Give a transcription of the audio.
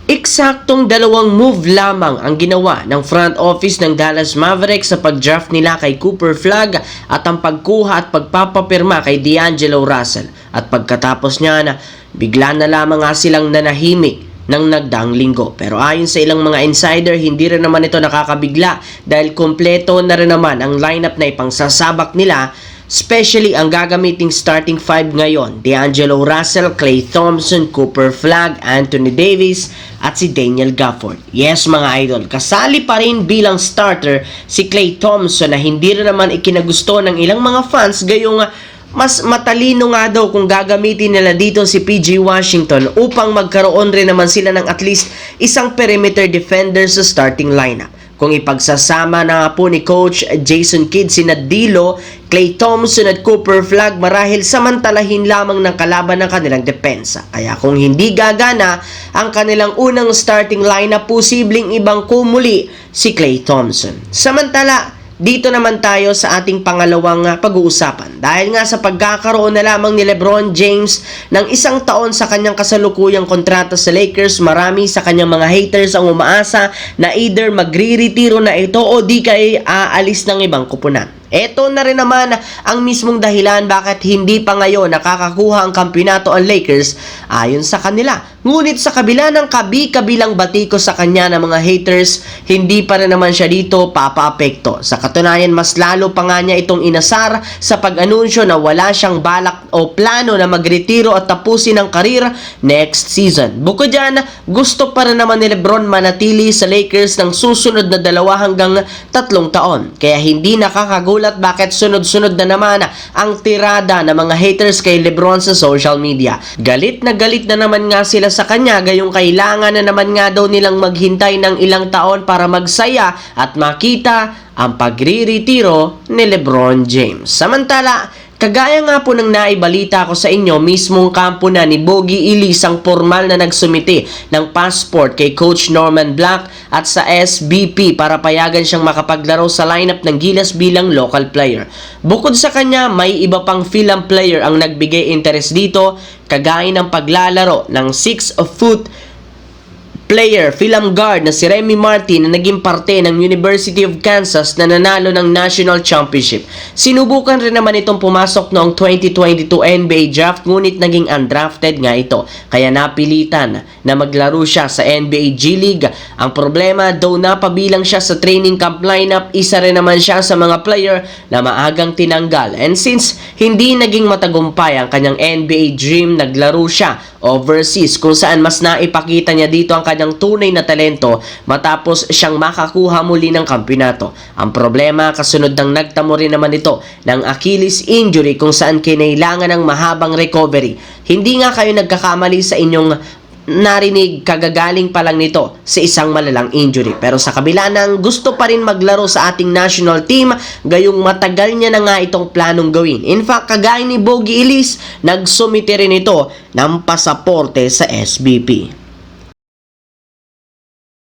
Eksaktong dalawang move lamang ang ginawa ng front office ng Dallas Mavericks sa pag-draft nila kay Cooper Flagg at ang pagkuha at pagpapapirma kay D'Angelo Russell. At pagkatapos niya na bigla na lamang nga silang nanahimik ng nagdaang linggo. Pero ayon sa ilang mga insider, hindi rin naman ito nakakabigla dahil kompleto na rin naman ang lineup na ipangsasabak nila. Especially ang gagamiting starting five ngayon, D'Angelo Russell, Klay Thompson, Cooper Flagg, Anthony Davis at si Daniel Gafford. Yes mga idol, kasali pa rin bilang starter si Klay Thompson na hindi rin naman ikinagusto ng ilang mga fans, gayong mas matalino nga daw kung gagamitin nila dito si PJ Washington upang magkaroon rin naman sila ng at least isang perimeter defender sa starting lineup. Kung ipagsasama na po ni Coach Jason Kidd sina D'Lo, Klay Thompson at Cooper Flagg, marahil samantalahin lamang ng kalaban ng kanilang depensa. Kaya kung hindi gagana ang kanilang unang starting lineup, posibleng ibang kumuli si Klay Thompson. Samantala, dito naman tayo sa ating pangalawang pag-uusapan. Dahil nga sa pagkakaroon na lamang ni LeBron James ng 1 taon sa kanyang kasalukuyang kontrata sa Lakers, marami sa kanyang mga haters ang umaasa na either magre-retiro na ito o di kay aalis ng ibang kupunan. Ito na rin naman ang mismong dahilan bakit hindi pa ngayon nakakakuha ang kampyonato ang Lakers ayon sa kanila. Ngunit sa kabila ng kabi-kabilang batiko sa kanya ng mga haters, hindi pa rin naman siya dito papaapekto. Sa katunayan, mas lalo pa nga niya itong inasar sa pag-anunsyo na wala siyang balak o plano na magretiro at tapusin ang karir next season. Bukod dyan, gusto pa rin naman ni LeBron manatili sa Lakers ng susunod na 2 hanggang 3 taon. Kaya hindi nakakagulat bakit sunod-sunod na naman ang tirada ng mga haters kay LeBron sa social media. Galit na naman nga sila sa kanya, gayong kailangan na naman nga daw nilang maghintay ng ilang taon para magsaya at makita ang pagre-retiro ni LeBron James. Samantala, kagaya nga po ng naibalita ko sa inyo, mismong kampo na ni Bogey Ellis ang formal na nagsumite ng passport kay Coach Norman Black at sa SBP para payagan siyang makapaglaro sa lineup ng Gilas bilang local player. Bukod sa kanya, may iba pang Philam player ang nagbigay interest dito, kagaya ng paglalaro ng 6-foot player, Philam guard na si Remy Martin na naging parte ng University of Kansas na nanalo ng National Championship. Sinubukan rin naman itong pumasok noong 2022 NBA draft, ngunit naging undrafted nga ito. Kaya napilitan na maglaro siya sa NBA G League. Ang problema, daw napabilang siya sa training camp lineup, isa rin naman siya sa mga player na maagang tinanggal. And since hindi naging matagumpay ang kanyang NBA dream, naglaro siya overseas kung saan mas naipakita niya dito ang kanyang tunay na talento matapos siyang makakuha muli ng kampyonato. Ang problema, kasunod ng nagtamo rin naman ito ng Achilles injury kung saan kinailangan ng mahabang recovery. Hindi nga kayo nagkakamali sa inyong narinig, kagagaling pa lang nito sa isang malalang injury. Pero sa kabila ng gusto pa rin maglaro sa ating national team, gayong matagal niya na nga itong planong gawin. In fact, kagaya ni Bogey Ellis, nagsumite rin ito ng pasaporte sa SBP.